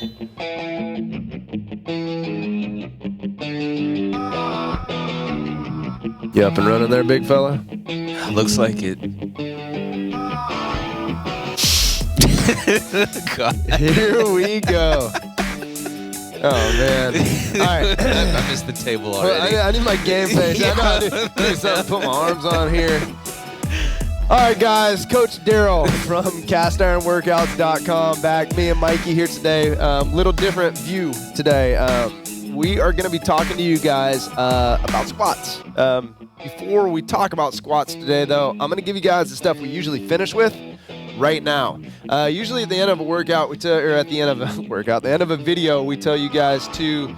You up and running there, big fella? Looks like it. God. Here we go. Oh, man. All right. I missed the table already. Well, I need my game face. Yeah. I know I need something to put my arms on here. All right, guys. Coach Darrell from castironworkouts.com back. Me and Mikey here today. Little different view today. We are going to be talking to you guys about squats. Before we talk about squats today, though, I'm going to give you guys the stuff we usually finish with right now. Usually at the end of a workout, at the end of a video, we tell you guys to,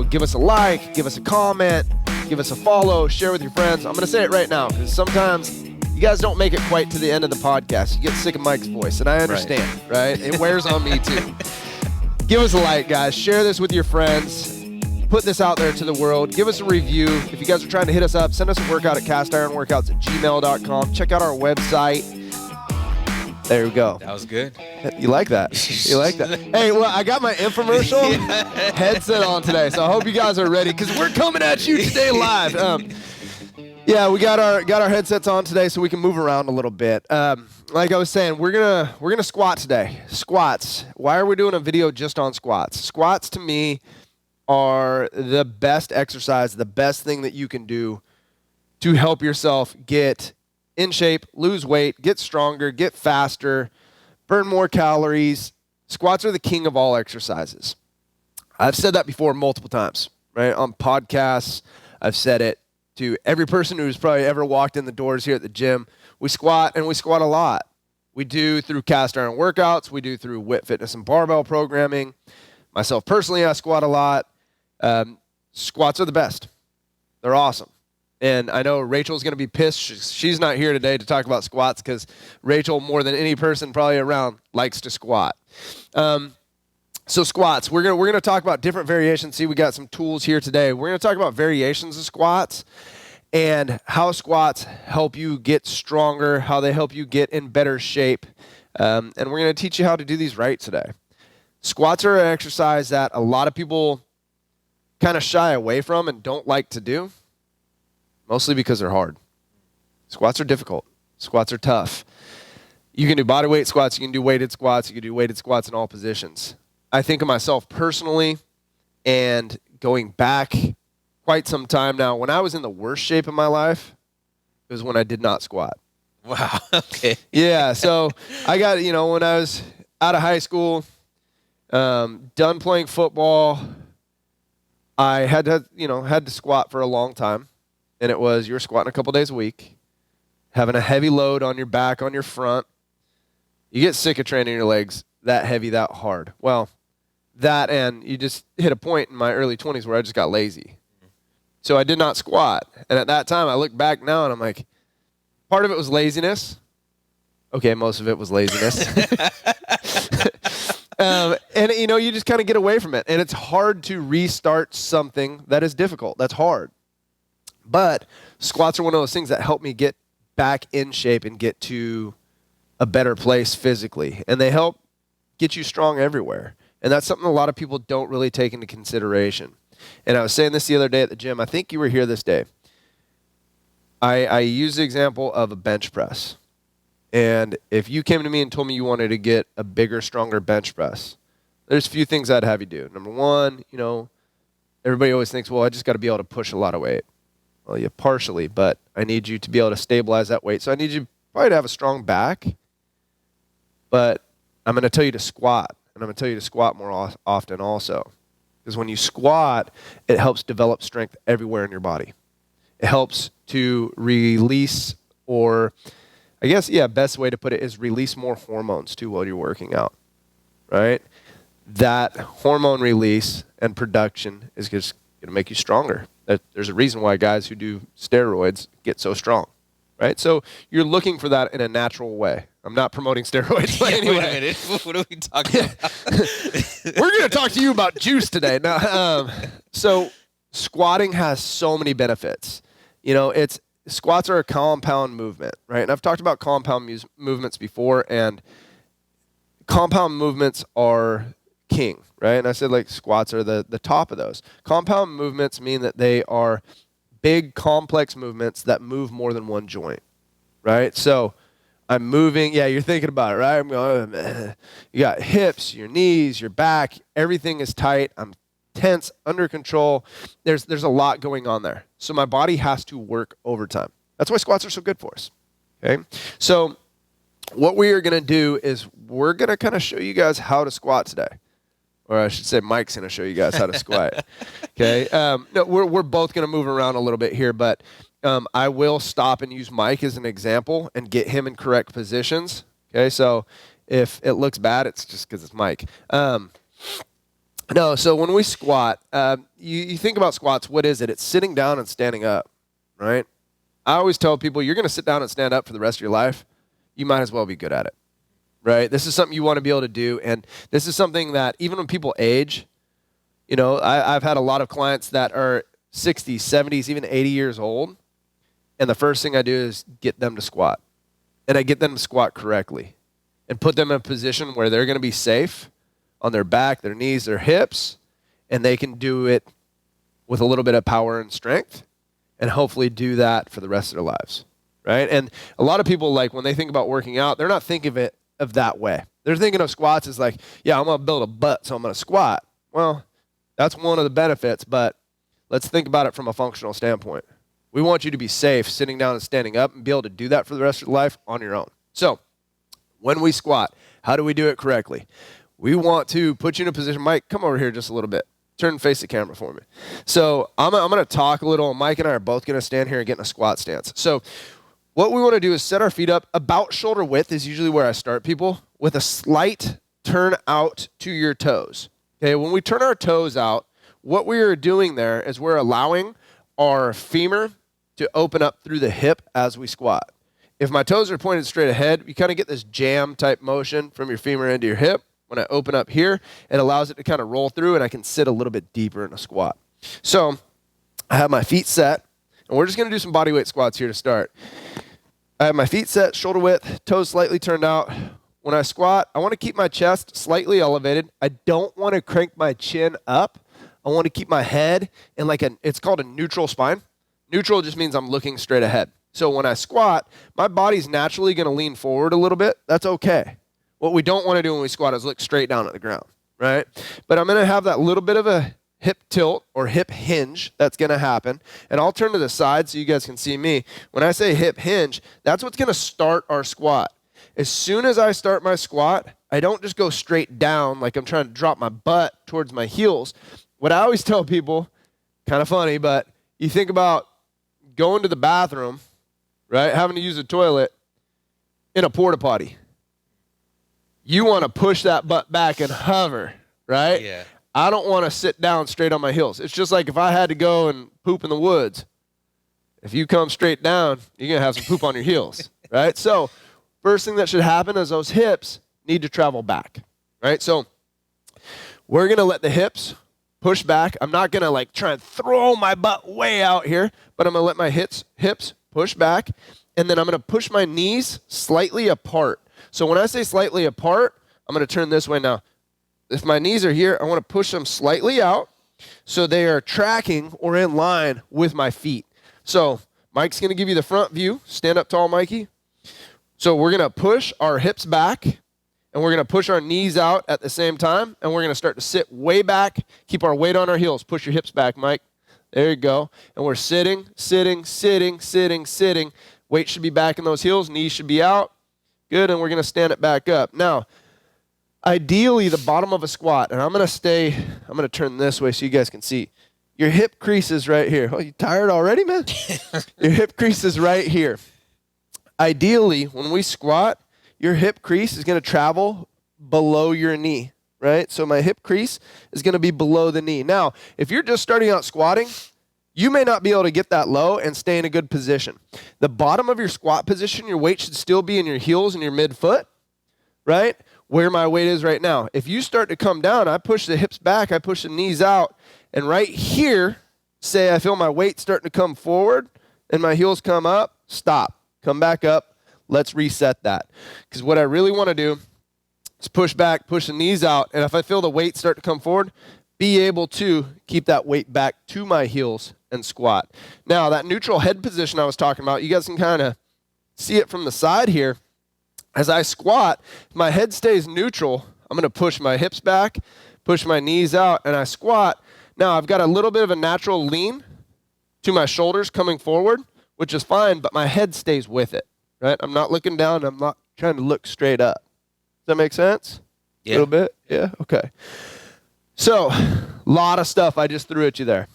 give us a like, give us a comment, give us a follow, share with your friends. I'm going to say it right now because sometimes you guys don't make it quite to the end of the podcast. You get sick of Mike's voice, and I understand, right? It wears on me too. Give us a like, guys. Share this with your friends. Put this out there to the world. Give us a review. If you guys are trying to hit us up, send us a workout at castironworkouts@gmail.com. Check out our website. There we go. That was good. You like that? You like that? Hey, well, I got my infomercial headset on today, so I hope you guys are ready because we're coming at you today live. Yeah, we got our headsets on today so we can move around a little bit. Like I was saying, we're gonna squat today. Squats. Why are we doing a video just on squats? Squats to me are the best exercise, the best thing that you can do to help yourself get in shape, lose weight, get stronger, get faster, burn more calories. Squats are the king of all exercises. I've said that before multiple times, right? On podcasts, I've said it to every person who's probably ever walked in the doors here at the gym. We squat, and we squat a lot. We do through cast iron workouts. We do through WIT fitness and barbell programming. Myself personally, I squat a lot. Squats are the best. They're awesome. And I know Rachel's going to be pissed. She's not here today to talk about squats because Rachel, more than any person probably around, likes to squat. So squats, we're gonna talk about different variations. See, we got some tools here today. We're going to talk about variations of squats and how squats help you get stronger, how they help you get in better shape. And we're going to teach you how to do these right today. Squats are an exercise that a lot of people kind of shy away from and don't like to do, mostly because they're hard. Squats are difficult. Squats are tough. You can do bodyweight squats. You can do weighted squats. You can do weighted squats in all positions. I think of myself personally, and going back quite some time now, when I was in the worst shape of my life, it was when I did not squat. Wow. Okay. Yeah. So I got, when I was out of high school, done playing football, I had to squat for a long time. And it was, you were squatting a couple days a week, having a heavy load on your back, on your front. You get sick of training your legs that heavy, that hard. Well, that, and you just hit a point in my early 20s where I just got lazy. So I did not squat. And at that time, I look back now and I'm like, part of it was laziness. Okay, most of it was laziness. And, you just kind of get away from it. And it's hard to restart something that is difficult. That's hard. But squats are one of those things that help me get back in shape and get to a better place physically. And they help get you strong everywhere. And that's something a lot of people don't really take into consideration. And I was saying this the other day at the gym. I think you were here this day. I used the example of a bench press. And if you came to me and told me you wanted to get a bigger, stronger bench press, there's a few things I'd have you do. Number one, everybody always thinks, well, I just got to be able to push a lot of weight. Well, yeah, partially, but I need you to be able to stabilize that weight. So I need you probably to have a strong back, but I'm going to tell you to squat, and I'm going to tell you to squat more often also. Because when you squat, it helps develop strength everywhere in your body. It helps to release, or I guess, best way to put it is release more hormones too while you're working out, right? That hormone release and production is just going to make you stronger. There's a reason why guys who do steroids get so strong, right? So you're looking for that in a natural way. I'm not promoting steroids, but anyway. Wait a minute. What are we talking about? We're going to talk to you about juice today. Now, so squatting has so many benefits. Squats are a compound movement, right? And I've talked about compound movements before, and compound movements king, right? And I said like squats are the top of those. Compound movements mean that they are big, complex movements that move more than one joint, right? So I'm moving. Yeah, you're thinking about it, right? I'm going, you got hips, your knees, your back. Everything is tight. I'm tense, under control. There's a lot going on there. So my body has to work overtime. That's why squats are so good for us, okay? So what we are going to do is we're going to kind of show you guys how to squat today. Or I should say Mike's going to show you guys how to squat, okay? No, we're both going to move around a little bit here, but I will stop and use Mike as an example and get him in correct positions. Okay, so if it looks bad, it's just because it's Mike. No, so when we squat, you think about squats, what is it? It's sitting down and standing up, right? I always tell people, you're going to sit down and stand up for the rest of your life. You might as well be good at it, right? This is something you want to be able to do, and this is something that even when people age, you know, I've had a lot of clients that are 60s, 70s, even 80 years old. And the first thing I do is get them to squat. And I get them to squat correctly and put them in a position where they're going to be safe on their back, their knees, their hips, and they can do it with a little bit of power and strength and hopefully do that for the rest of their lives, right? And a lot of people, like when they think about working out, they're not thinking of that way. They're thinking of squats as like, yeah, I'm going to build a butt, so I'm going to squat. Well, that's one of the benefits, but let's think about it from a functional standpoint. We want you to be safe sitting down and standing up and be able to do that for the rest of your life on your own. So when we squat, how do we do it correctly? We want to put you in a position. Mike, come over here just a little bit. Turn and face the camera for me. So I'm going to talk a little. Mike and I are both going to stand here and get in a squat stance. So what we want to do is set our feet up. About shoulder width is usually where I start people, with a slight turn out to your toes. Okay, when we turn our toes out, what we are doing there is we're allowing our femur to open up through the hip as we squat. If my toes are pointed straight ahead, you kind of get this jam type motion from your femur into your hip. When I open up here, it allows it to kind of roll through and I can sit a little bit deeper in a squat. So I have my feet set, and we're just going to do some body weight squats here to start. I have my feet set, shoulder width, toes slightly turned out. When I squat, I want to keep my chest slightly elevated. I don't want to crank my chin up. I want to keep my head in it's called a neutral spine. Neutral just means I'm looking straight ahead. So when I squat, my body's naturally going to lean forward a little bit. That's okay. What we don't want to do when we squat is look straight down at the ground, right? But I'm going to have that little bit of a hip tilt or hip hinge that's going to happen. And I'll turn to the side so you guys can see me. When I say hip hinge, that's what's going to start our squat. As soon as I start my squat, I don't just go straight down like I'm trying to drop my butt towards my heels. What I always tell people, kind of funny, but you think about going to the bathroom, right, having to use a toilet in a porta potty. You want to push that butt back and hover, right? Yeah. I don't want to sit down straight on my heels. It's just like if I had to go and poop in the woods. If you come straight down, you're going to have some poop on your heels, right? So first thing that should happen is those hips need to travel back, right? So we're going to let the hips push back. I'm not going to try and throw my butt way out here, but I'm going to let my hips push back, and then I'm going to push my knees slightly apart. So when I say slightly apart, I'm going to turn this way now. If my knees are here, I want to push them slightly out so they are tracking or in line with my feet. So Mike's going to give you the front view. Stand up tall, Mikey. So we're going to push our hips back, and we're going to push our knees out at the same time, and we're going to start to sit way back, keep our weight on our heels. Push your hips back, Mike. There you go. And we're sitting. Weight should be back in those heels. Knees should be out. Good, and we're going to stand it back up. Now, ideally, the bottom of a squat, and I'm going to turn this way so you guys can see. Your hip crease is right here. Oh, you tired already, man? Your hip crease is right here. Ideally, when we squat, your hip crease is going to travel below your knee, right? So my hip crease is going to be below the knee. Now, if you're just starting out squatting, you may not be able to get that low and stay in a good position. The bottom of your squat position, your weight should still be in your heels and your midfoot, right? Where my weight is right now. If you start to come down, I push the hips back, I push the knees out, and right here, say I feel my weight starting to come forward and my heels come up, stop, come back up, let's reset that. Because what I really want to do Just push back, push the knees out. And if I feel the weight start to come forward, be able to keep that weight back to my heels and squat. Now, that neutral head position I was talking about, you guys can kind of see it from the side here. As I squat, my head stays neutral. I'm going to push my hips back, push my knees out, and I squat. Now, I've got a little bit of a natural lean to my shoulders coming forward, which is fine, but my head stays with it, right? I'm not looking down. I'm not trying to look straight up. Does that make sense? Yeah. A little bit? Yeah? Okay. So, a lot of stuff I just threw at you there.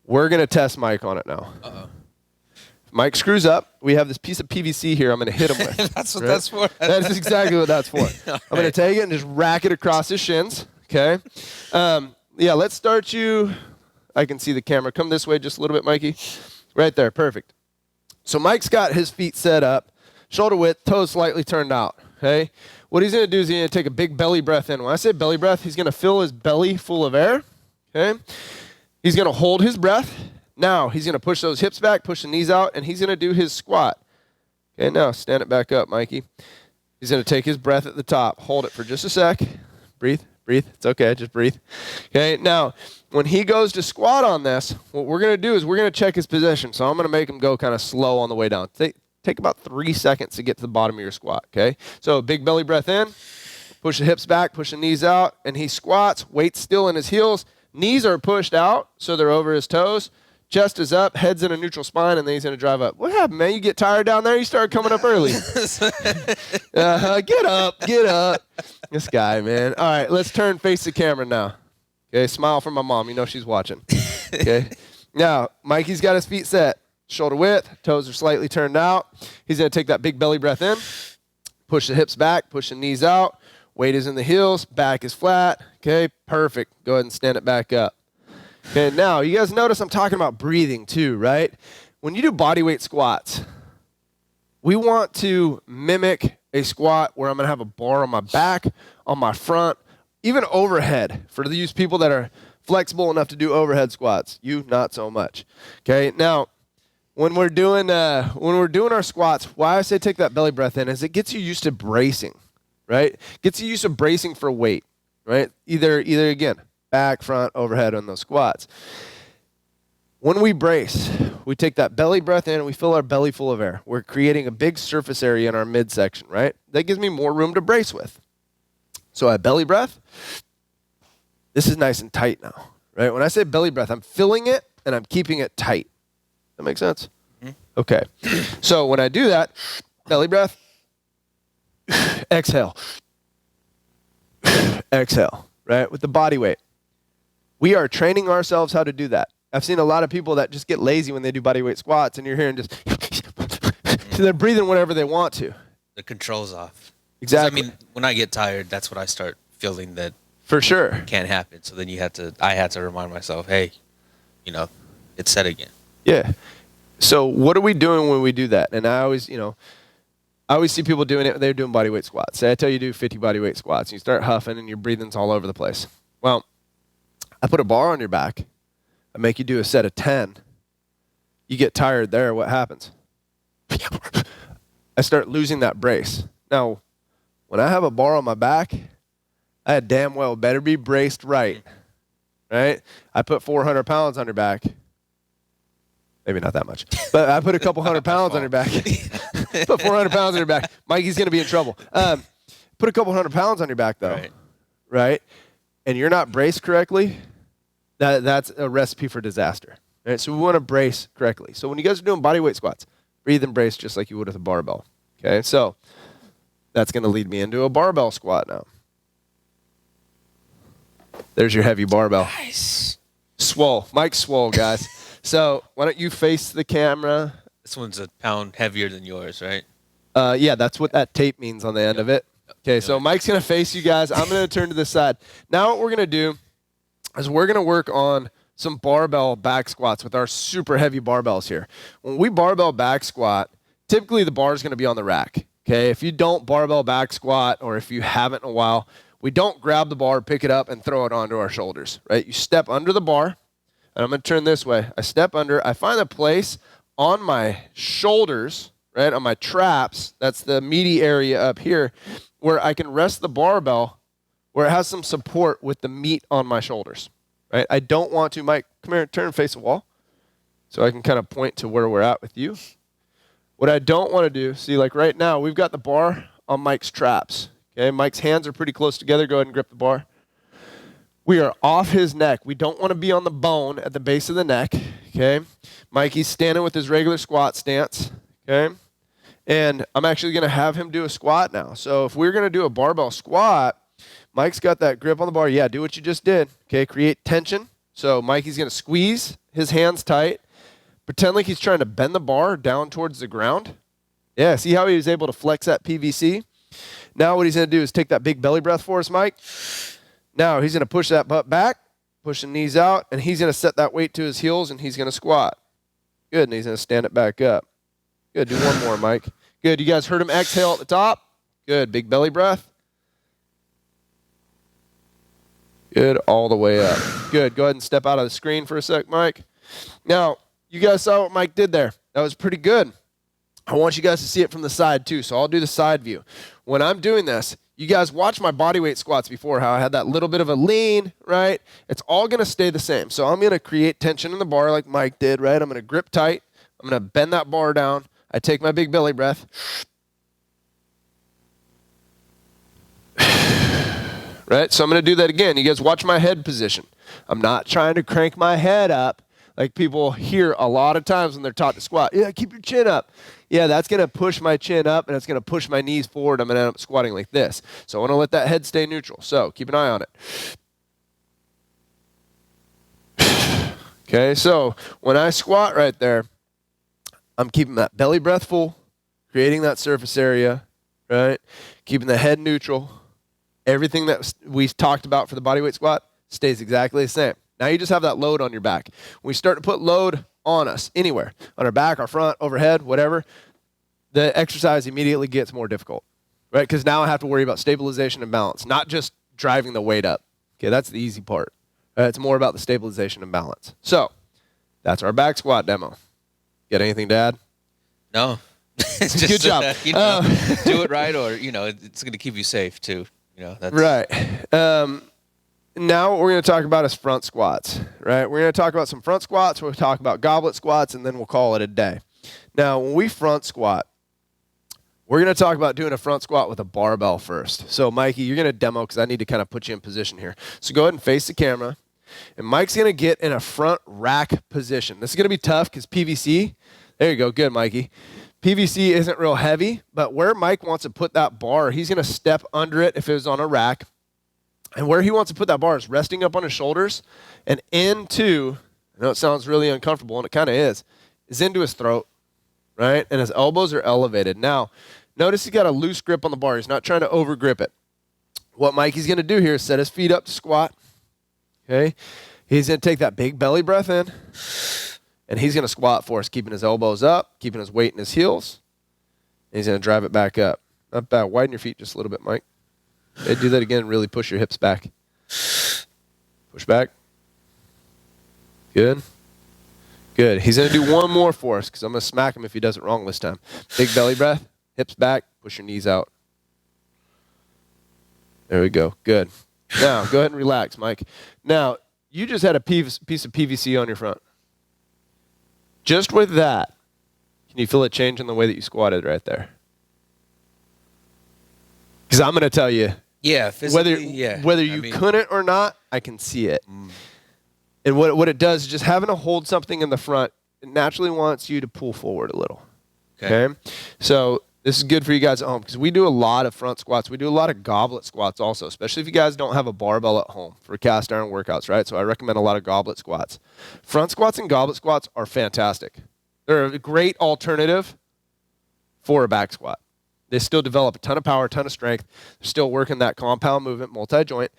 We're going to test Mike on it now. Uh-oh. If Mike screws up, we have this piece of PVC here I'm going to hit him with. That's what that's for. That's exactly what that's for. I'm going to take it and just rack it across his shins, okay? Yeah, let's start you. I can see the camera. Come this way just a little bit, Mikey. Right there, perfect. So Mike's got his feet set up, shoulder width, toes slightly turned out, okay? What he's going to do is he's going to take a big belly breath in. When I say belly breath, he's going to fill his belly full of air, okay? He's going to hold his breath. Now he's going to push those hips back, push the knees out, and he's going to do his squat. Okay, now stand it back up, Mikey. He's going to take his breath at the top. Hold it for just a sec. Breathe, breathe. It's okay, just breathe. Okay, now when he goes to squat on this, what we're going to do is we're going to check his position. So I'm going to make him go kind of slow on the way down. Take about 3 seconds to get to the bottom of your squat, okay? So big belly breath in, push the hips back, push the knees out, and he squats, weight still in his heels. Knees are pushed out, so they're over his toes. Chest is up, head's in a neutral spine, and then he's going to drive up. What happened, man? You get tired down there? You started coming up early. Get up. This guy, man. All right, let's turn face the camera now. Okay, smile for my mom. You know she's watching. Okay. Now, Mikey's got his feet set. Shoulder width, toes are slightly turned out. He's going to take that big belly breath in, push the hips back, push the knees out. Weight is in the heels, back is flat. Okay, perfect. Go ahead and stand it back up. Okay, now you guys notice I'm talking about breathing too, right? When you do bodyweight squats, we want to mimic a squat where I'm going to have a bar on my back, on my front, even overhead for these people that are flexible enough to do overhead squats. You, not so much. Okay, now when we're doing our squats, why I say take that belly breath in is it gets you used to bracing, right? Gets you used to bracing for weight, right? Either again, back, front, overhead on those squats. When we brace, we take that belly breath in and we fill our belly full of air. We're creating a big surface area in our midsection, right? That gives me more room to brace with. So I belly breath. This is nice and tight now, right? When I say belly breath, I'm filling it and I'm keeping it tight. That make sense? Mm-hmm. Okay. So when I do that, belly breath, exhale, exhale, right? With the body weight. We are training ourselves how to do that. I've seen a lot of people that just get lazy when they do body weight squats, and you're hearing just, so they're breathing whatever they want to. The control's off. Exactly. I mean, when I get tired, that's when I start feeling that for sure can't happen. So then I had to remind myself, hey, it's set again. Yeah. So what are we doing when we do that? And I always see people doing it. They're doing body weight squats. Say I tell you to do 50 body weight squats. And you start huffing and your breathing's all over the place. Well, I put a bar on your back. I make you do a set of 10. You get tired there. What happens? I start losing that brace. Now, when I have a bar on my back, I damn well better be braced right. Right? I put 400 pounds on your back. Maybe not that much. But I put a couple 100 pounds on your back. Put 400 pounds on your back. Mikey's going to be in trouble. Put a couple 100 pounds on your back, though. Right? And you're not braced correctly, that's a recipe for disaster. Right? So we want to brace correctly. So when you guys are doing body weight squats, breathe and brace just like you would with a barbell. Okay? So that's going to lead me into a barbell squat now. There's your heavy barbell. Nice. Swole. Mike's swole, guys. So why don't you face the camera? This one's a pound heavier than yours, right? Yeah, that's what that tape means on the end of it. Okay, so Mike's going to face you guys. I'm going to turn to the side. Now what we're going to do is we're going to work on some barbell back squats with our super heavy barbells here. When we barbell back squat, typically the bar is going to be on the rack. Okay, if you don't barbell back squat or if you haven't in a while, we don't grab the bar, pick it up, and throw it onto our shoulders, right? You step under the bar, and I'm going to turn this way. I step under. I find a place on my shoulders, right, on my traps. That's the meaty area up here. where I can rest the barbell where it has some support with the meat on my shoulders, right? I don't want to, Mike, come here, turn and face the wall so I can kind of point to where we're at with you. What I don't want to do, see, like right now, we've got the bar on Mike's traps, okay? Mike's hands are pretty close together. Go ahead and grip the bar. We are off his neck. We don't want to be on the bone at the base of the neck, okay? Mikey's standing with his regular squat stance, okay? And I'm actually going to have him do a squat now. So if we're going to do a barbell squat, Mike's got that grip on the bar. Yeah, do what you just did, okay? Create tension. So Mikey's going to squeeze his hands tight. Pretend like he's trying to bend the bar down towards the ground. Yeah, see how he was able to flex that PVC? Now what he's going to do is take that big belly breath for us, Mike. Now he's going to push that butt back, push the knees out, and he's going to set that weight to his heels, and he's going to squat. Good, and he's going to stand it back up. Good, do one more, Mike. Good, you guys heard him exhale at the top? Good, big belly breath. Good, all the way up. Good, go ahead and step out of the screen for a sec, Mike. Now, you guys saw what Mike did there. That was pretty good. I want you guys to see it from the side too, so I'll do the side view. When I'm doing this, you guys watched my bodyweight squats before, how I had that little bit of a lean, right? It's all going to stay the same. So I'm going to create tension in the bar like Mike did, right? I'm going to grip tight. I'm going to bend that bar down. I take my big belly breath. Right? So I'm going to do that again. You guys watch my head position. I'm not trying to crank my head up like people hear a lot of times when they're taught to squat. Yeah, keep your chin up. Yeah, that's going to push my chin up, and it's going to push my knees forward. I'm going to end up squatting like this. So I want to let that head stay neutral. So keep an eye on it. Okay, so when I squat right there, I'm keeping that belly breath full, creating that surface area, right? Keeping the head neutral. Everything that we talked about for the bodyweight squat stays exactly the same. Now you just have that load on your back. When we start to put load on us anywhere, on our back, our front, overhead, whatever, the exercise immediately gets more difficult, right? Because now I have to worry about stabilization and balance, not just driving the weight up. Okay, that's the easy part. It's more about the stabilization and balance. So that's our back squat demo. Got anything to add? No. It's just, good job. Do it right, or it's going to keep you safe too. That's right. Now what we're going to talk about is front squats, right? We're going to talk about some front squats. We'll talk about goblet squats, and then we'll call it a day. Now, when we front squat, we're going to talk about doing a front squat with a barbell first. So, Mikey, you're going to demo because I need to kind of put you in position here. So go ahead and face the camera, and Mike's going to get in a front rack position. This is going to be tough because PVC. There you go. Good, Mikey. PVC isn't real heavy, but where Mike wants to put that bar, he's going to step under it if it was on a rack. And where he wants to put that bar is resting up on his shoulders and into, I know it sounds really uncomfortable, and it kind of is into his throat, right? And his elbows are elevated. Now, notice he's got a loose grip on the bar. He's not trying to over grip it. What Mikey's going to do here is set his feet up to squat, okay? He's going to take that big belly breath in, and he's going to squat for us, keeping his elbows up, keeping his weight in his heels. And he's going to drive it back up. Not bad. Widen your feet just a little bit, Mike. Okay, do that again. Really push your hips back. Push back. Good. Good. He's going to do one more for us because I'm going to smack him if he does it wrong this time. Big belly breath. Hips back. Push your knees out. There we go. Good. Now, go ahead and relax, Mike. Now, you just had a piece of PVC on your front. Just with that, can you feel it change in the way that you squatted right there? Because I'm going to tell you, whether you couldn't or not, I can see it. And what it does is just having to hold something in the front, it naturally wants you to pull forward a little. Okay? So this is good for you guys at home because we do a lot of front squats. We do a lot of goblet squats also, especially if you guys don't have a barbell at home for cast iron workouts, right? So I recommend a lot of goblet squats. Front squats and goblet squats are fantastic. They're a great alternative for a back squat. They still develop a ton of power, a ton of strength. They're still working that compound movement, multi-joint.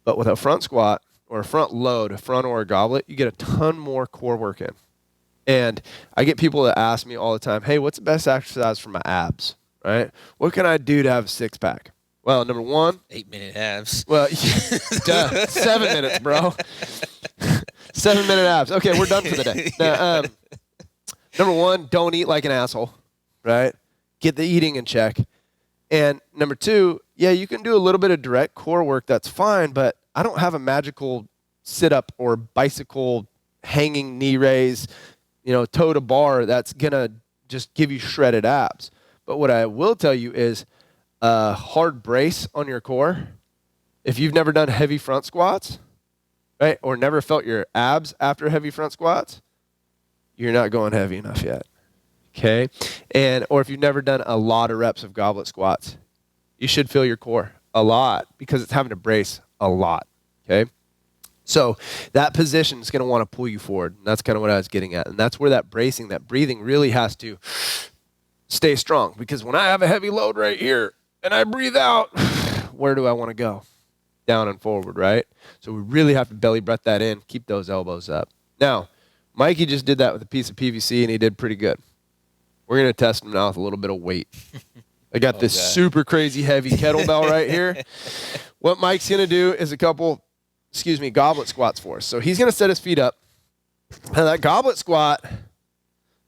But with a front squat or a front load, a front or a goblet, you get a ton more core work in. And I get people that ask me all the time, hey, what's the best exercise for my abs, right? What can I do to have a six-pack? Well, number one. 8-minute abs. Well, 7 minutes, bro. 7-minute abs. Okay, we're done for the day. Now, number one, don't eat like an asshole, right? Get the eating in check. And number 2, yeah, you can do a little bit of direct core work. That's fine, but I don't have a magical sit-up or bicycle hanging knee raise, toe to bar that's going to just give you shredded abs. But what I will tell you is a hard brace on your core. If you've never done heavy front squats, right, or never felt your abs after heavy front squats, you're not going heavy enough yet. Okay? Or if you've never done a lot of reps of goblet squats, you should feel your core a lot because it's having to brace a lot. Okay? So that position is going to want to pull you forward. And that's kind of what I was getting at. And that's where that bracing, that breathing really has to stay strong. Because when I have a heavy load right here and I breathe out, where do I want to go? Down and forward, right? So we really have to belly breath that in, keep those elbows up. Now, Mikey just did that with a piece of PVC, and he did pretty good. We're going to test him now with a little bit of weight. I got this super crazy heavy kettlebell right here. What Mike's going to do is a couple, goblet squats for us. So he's going to set his feet up. And that goblet squat,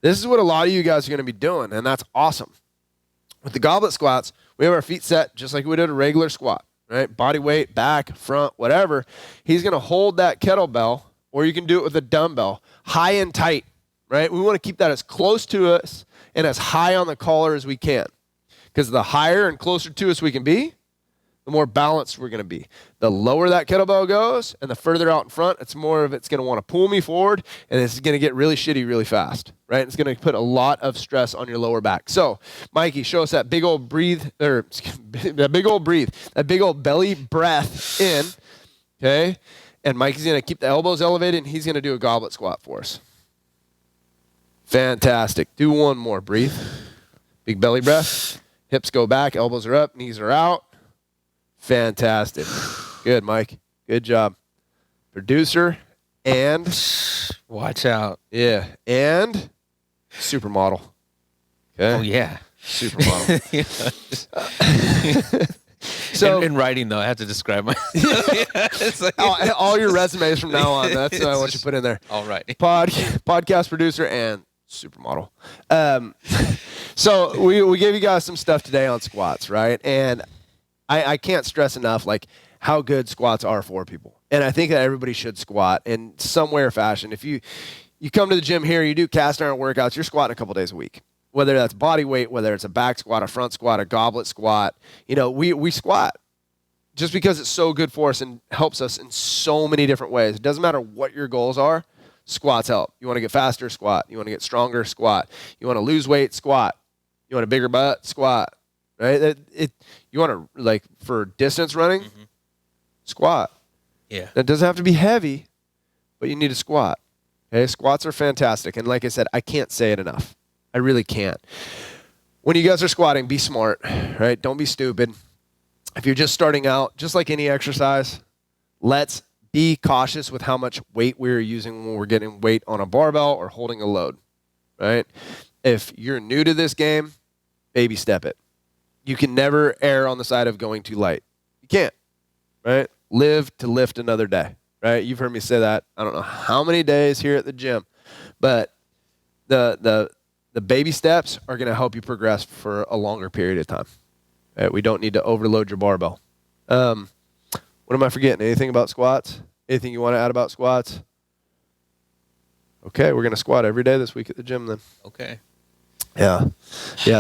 this is what a lot of you guys are going to be doing, and that's awesome. With the goblet squats, we have our feet set just like we did a regular squat, right? Body weight, back, front, whatever. He's going to hold that kettlebell, or you can do it with a dumbbell, high and tight, right? We want to keep that as close to us and as high on the collar as we can. Because the higher and closer to us we can be, the more balanced we're going to be. The lower that kettlebell goes and the further out in front, it's going to want to pull me forward, and it's going to get really shitty really fast, right? It's going to put a lot of stress on your lower back. So, Mikey, show us that big old that big old belly breath in, okay? And Mikey's going to keep the elbows elevated, and he's going to do a goblet squat for us. Fantastic. Do one more. Breathe. Big belly breath. Hips go back, elbows are up, knees are out. Fantastic. Good, Mike. Good job. Producer and watch out. Yeah. And supermodel. Okay. Oh yeah. Supermodel. So in writing though, I have to describe my it's like, all your resumes from now on. That's what you put in there. All right. Podcast producer and supermodel. So we gave you guys some stuff today on squats, right? And I can't stress enough like how good squats are for people. And I think that everybody should squat in some way or fashion. If you come to the gym here, you do cast iron workouts, you're squatting a couple days a week. Whether that's body weight, whether it's a back squat, a front squat, a goblet squat, we squat just because it's so good for us and helps us in so many different ways. It doesn't matter what your goals are, squats help. You want to get faster, squat. You want to get stronger, squat. You want to lose weight, squat. You want a bigger butt, squat. Right? You want to, like, for distance running, squat. Yeah. That doesn't have to be heavy, but you need to squat. Okay? Squats are fantastic. And like I said, I can't say it enough. I really can't. When you guys are squatting, be smart, right? Don't be stupid. If you're just starting out, just like any exercise, let's be cautious with how much weight we're using when we're getting weight on a barbell or holding a load, right? If you're new to this game, baby step it. You can never err on the side of going too light. You can't, right? Live to lift another day, right? You've heard me say that I don't know how many days here at the gym, but the baby steps are going to help you progress for a longer period of time. Right? We don't need to overload your barbell. What am I forgetting? Anything about squats? Anything you want to add about squats? Okay, we're going to squat every day this week at the gym then. Okay. Yeah.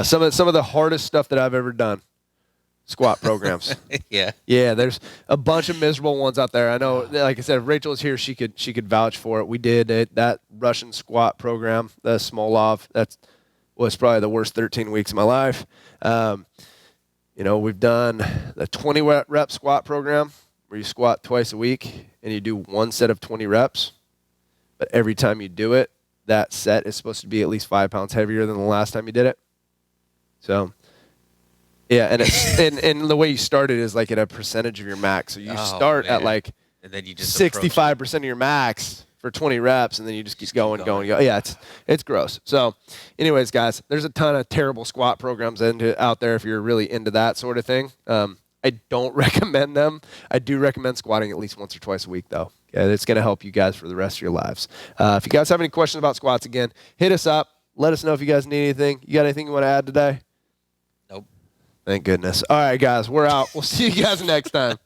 Some of the hardest stuff that I've ever done, squat programs. Yeah. Yeah, there's a bunch of miserable ones out there. I know, like I said, if Rachel was here, she could vouch for it. We did it, that Russian squat program, the Smolov. That was probably the worst 13 weeks of my life. We've done the 20 rep squat program where you squat twice a week and you do one set of 20 reps. But every time you do it, that set is supposed to be at least 5 pounds heavier than the last time you did it. So, yeah, and it's and the way you start it is like at a percentage of your max. So you start at like and then you just 65% of your max for 20 reps, and then you just keep going. Yeah, it's gross. So, anyways, guys, there's a ton of terrible squat programs out there if you're really into that sort of thing. I don't recommend them. I do recommend squatting at least once or twice a week, though. Okay, it's going to help you guys for the rest of your lives. If you guys have any questions about squats, again, hit us up. Let us know if you guys need anything. You got anything you want to add today? Nope. Thank goodness. All right, guys, we're out. We'll see you guys next time.